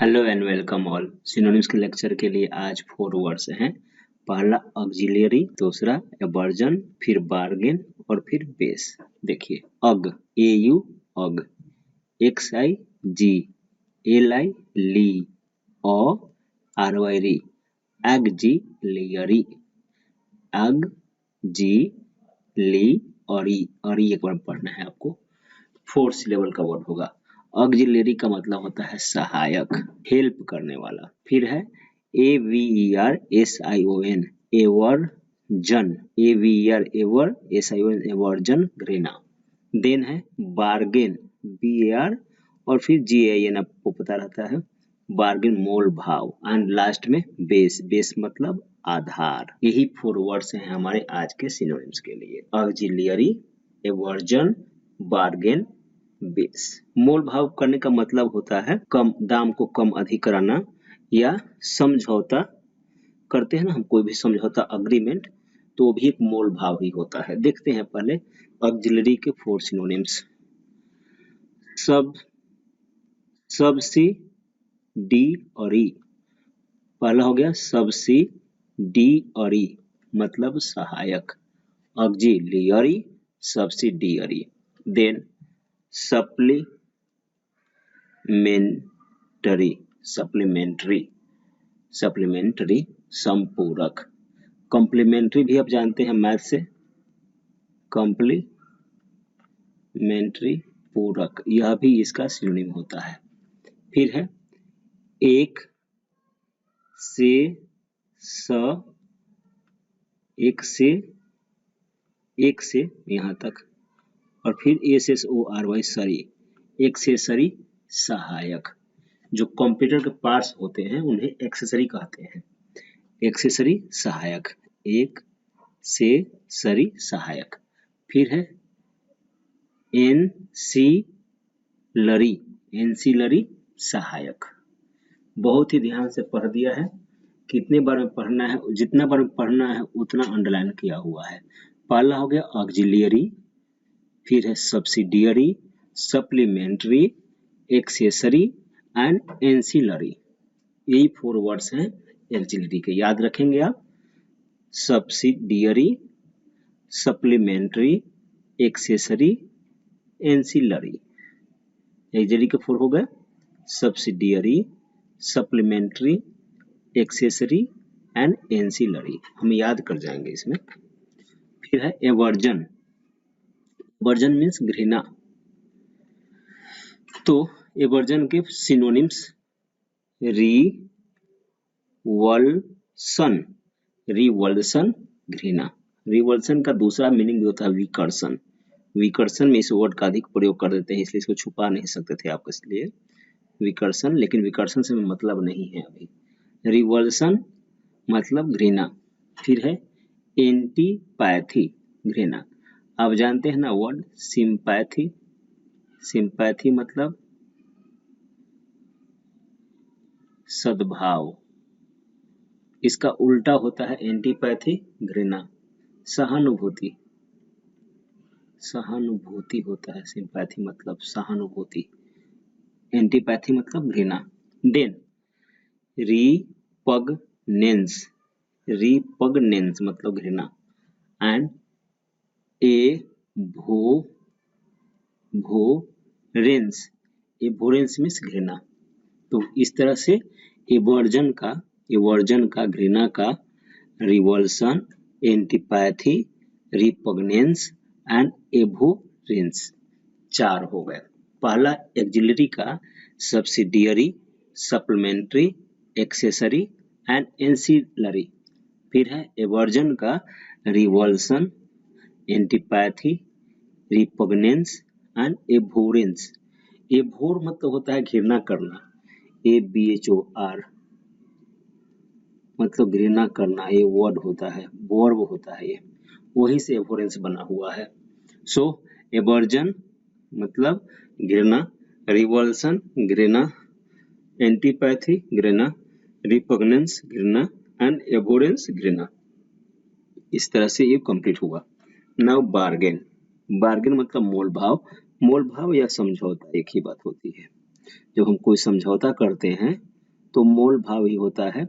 Hello and welcome all. Synonyms के lecture के लिए आज 4 वर्ड्स हैं। पहला ऑक्सिलियरी, दूसरा एवर्जन, फिर बार्गेन और फिर बेस। देखिए अग, ए यू अग, X I G, L I ली, ओ आर वाई री, एग जी लियरी, अग जी ली और ई एक बार पढ़ना है आपको। 4 सिलेबल का वर्ड होगा। ऑक्सिलियरी का मतलब होता है सहायक, हेल्प करने वाला। फिर है AVERSION, एवर्जन, AVERSION एवर्जन, घृणा। देन है बार्गेन, BAR और फिर GAN, आपको पता रहता है बार्गेन, मोल भाव। एंड लास्ट में बेस, बेस मतलब आधार। यही 4 वर्ड्स हैं हमारे आज के सिनोनिम्स के लिए। Auxiliary, aversion, bargain, base. मोल भाव करने का मतलब होता है कम दाम को कम अधिक कराना या समझौता करते हैं ना हम, कोई भी समझौता अग्रीमेंट, तो वो भी एक मोल भाव ही होता है। देखते हैं पहले ऑक्सिलियरी के 4 सिनोनिम्स। सब्सिडी और ई। पहला हो गया सब्सिडी और ई मतलब सहायक, ऑक्सिलियरी, सब्सिडियरी। देन सप्लीमेंट्री, संपूरक। कॉम्प्लीमेंट्री भी आप जानते हैं मैथ से, कॉम्प्लीमेंट्री पूरक, यह भी इसका सिनोनिम होता है। फिर है एक से यहाँ तक, और फिर ASSORY सरी, एक्सेसरी, सहायक। जो कंप्यूटर के पार्ट्स होते हैं उन्हें एक्सेसरी कहते हैं। एक्सेसरी, सहायक, एक से सरी, सहायक। फिर है एंसिलरी, सहायक। बहुत ही ध्यान से पढ़ दिया है। कितने बार में पढ़ना है, जितना बार में पढ़ना है उतना अंडरलाइन किया हुआ है। पहला हो गया ऑक्सिलियरी, फिर है subsidiary, supplementary, accessory and ancillary. यही 4 वर्ड्स हैं ऑक्सिलियरी के, याद रखेंगे आप। Subsidiary, supplementary, accessory, ancillary. Auxiliary के 4 हो गए, subsidiary, supplementary, accessory and ancillary. हम याद कर जाएंगे इसमें। फिर है एवर्जन। एवर्जन मीन्स घृणा। तो एवर्जन के सिनोनिम्स रिवल्सन, घृणा। रिवल्सन का दूसरा मीनिंग भी होता है विकर्षण। विकर्षण में इस वर्ड का अधिक प्रयोग कर देते हैं, इसलिए इसको छुपा नहीं सकते थे आप, इसलिए विकर्षण, लेकिन विकर्षण से मतलब नहीं है अभी। रिवल्सन मतलब घृणा। फिर है एंटीपैथी, घृणा। आप जानते हैं ना वर्ड सिंपैथी, सिंपैथी मतलब सद्भाव, इसका उल्टा होता है एंटीपैथी, घृणा। सहानुभूति, सहानुभूति होता है सिंपैथी मतलब सहानुभूति, एंटीपैथी मतलब घृणा। देन रिपग्नेंस मतलब घृणा। एंड एवोरेंस मीन्स घृणा। तो इस तरह से एवर्जन का घृणा का रिवल्सन, एंटीपैथी, रिपग्नेंस एंड एवोरेंस 4 हो गए। पहला ऑक्सिलियरी का subsidiary, supplementary, accessory and ancillary. फिर है एवर्जन का रिवल्सन, एंटीपैथी, रिपग्नेंस एंड एवोरेंस। एवोर मतलब होता है घृणा करना, ABHOR मतलब घृणा करना, ये वर्ड होता है, वर्ब होता है ये, वहीं से एवोरेंस बना हुआ है। सो एवर्जन मतलब घृणा, रिवल्सन घृणा, एंटीपैथी घृणा, रिपग्नेंस घृणा एंड एवोरेंस घृणा। इस तरह से ये कंप्लीट हुआ। Now bargain. बार्गेन मतलब मोल भाव। मोल भाव या समझौता एक ही बात होती है। जब हम कोई समझौता करते हैं तो मोल भाव ही होता है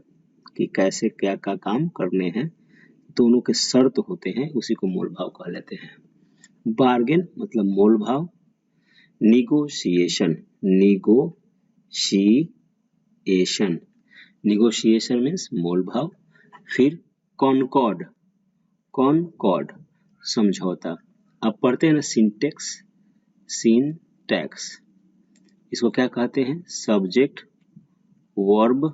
कि कैसे क्या का काम करने हैं, दोनों के शर्त होते हैं, उसी को मोल भाव कह लेते हैं। बार्गेन मतलब मोल भाव, निगोशिएशन निगोशिएशन मीन्स मोल भाव, फिर कॉनकॉर्ड समझौता। अब पढ़ते हैं ना सिंटैक्स, इसको क्या कहते हैं? सब्जेक्ट वर्ब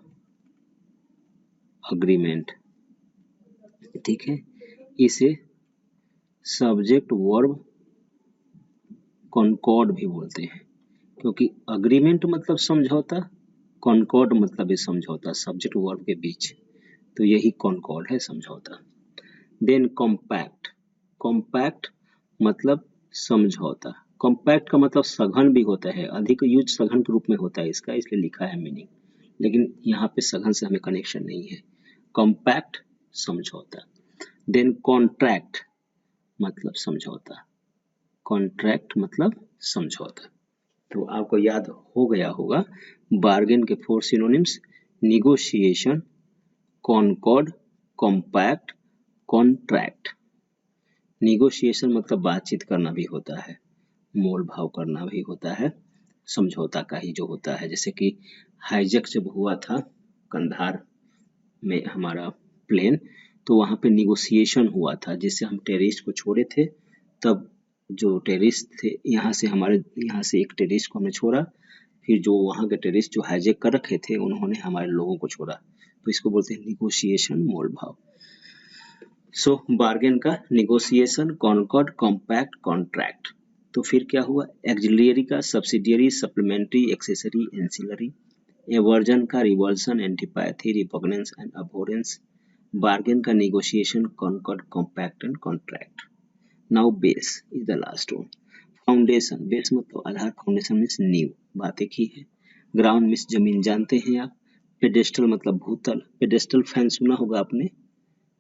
अग्रीमेंट, ठीक है। इसे सब्जेक्ट वर्ब कॉनकॉर्ड भी बोलते हैं, क्योंकि अग्रीमेंट मतलब समझौता, कॉनकॉर्ड मतलब ये समझौता सब्जेक्ट वर्ब के बीच, तो यही कॉनकॉर्ड है, समझौता। देन कॉम्पैक्ट मतलब समझौता। कॉम्पैक्ट का मतलब सघन भी होता है, अधिक यूज सघन के रूप में होता है इसका, इसलिए लिखा है मीनिंग, लेकिन यहाँ पे सघन से हमें कनेक्शन नहीं है। कॉम्पैक्ट समझौता। देन कॉन्ट्रैक्ट मतलब समझौता, तो आपको याद हो गया होगा बार्गेन के 4 synonyms: negotiation, concord, compact, contract. Negotiation मतलब बातचीत करना भी होता है, मोल भाव करना भी होता है, समझौता का ही जो होता है। जैसे कि हाईजैक जब हुआ था कंधार में हमारा प्लेन, तो वहाँ पे निगोशिएशन हुआ था, जिससे हम टेररिस्ट को छोड़े थे। तब जो टेररिस्ट थे यहाँ से एक टेररिस्ट को हमने छोड़ा, फिर जो वहाँ के टेररिस्ट जो हाईजैक कर रखे थे उन्होंने हमारे लोगों को छोड़ा, तो इसको बोलते हैं निगोशिएशन, मोल भाव। सो बार्गेन का निगोशिएशन, कॉनकॉर्ड, कॉम्पैक्ट, कॉन्ट्रैक्ट। तो फिर क्या हुआ? एक्सिलरी का subsidiary, supplementary, accessory, ancillary. Aversion का revulsion, antipathy, repugnance and abhorrence. Bargain का negotiation, concord, compact and contract. Now base is the last one. Foundation, base मतलब आधार, फाउंडेशन मीन्स नींव, बात एक ही है। ग्राउंड मीन्स जमीन, जानते हैं आप। पेडेस्टल मतलब भूतल, पेडेस्टल फैन सुना होगा आपने,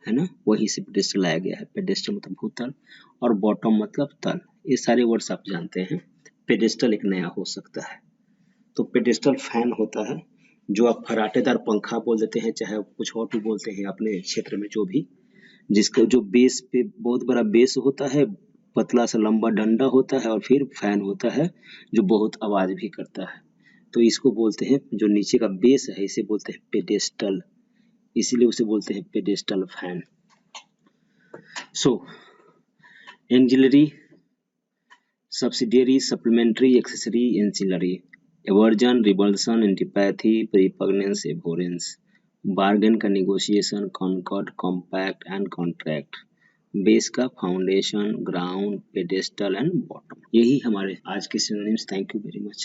है ना, वही से पेडेस्टल लाया गया है। पेडेस्टल मतलब भूतल, और बॉटम मतलब तल, ये सारे वर्ड्स आप जानते हैं। पेडेस्टल एक नया हो सकता है। तो पेडेस्टल फैन होता है, जो आप फराटेदार पंखा बोल देते हैं, चाहे कुछ और भी बोलते हैं अपने क्षेत्र में, जो भी, जिसका जो बेस पे बहुत बड़ा बेस होता है, पतला सा लंबा डंडा होता है, और फिर फैन होता है जो बहुत आवाज भी करता है, तो इसको बोलते हैं, जो नीचे का बेस है इसे बोलते हैं पेडेस्टल, इसीलिए उसे बोलते हैं pedestal fan. So auxiliary, subsidiary, supplementary, accessory, ancillary. Aversion, revulsion, antipathy, repugnance, abhorrence. Bargain का negotiation, concord, compact and contract. Base का foundation, ground, pedestal and bottom. यही हमारे आज के synonyms. Thank you very much.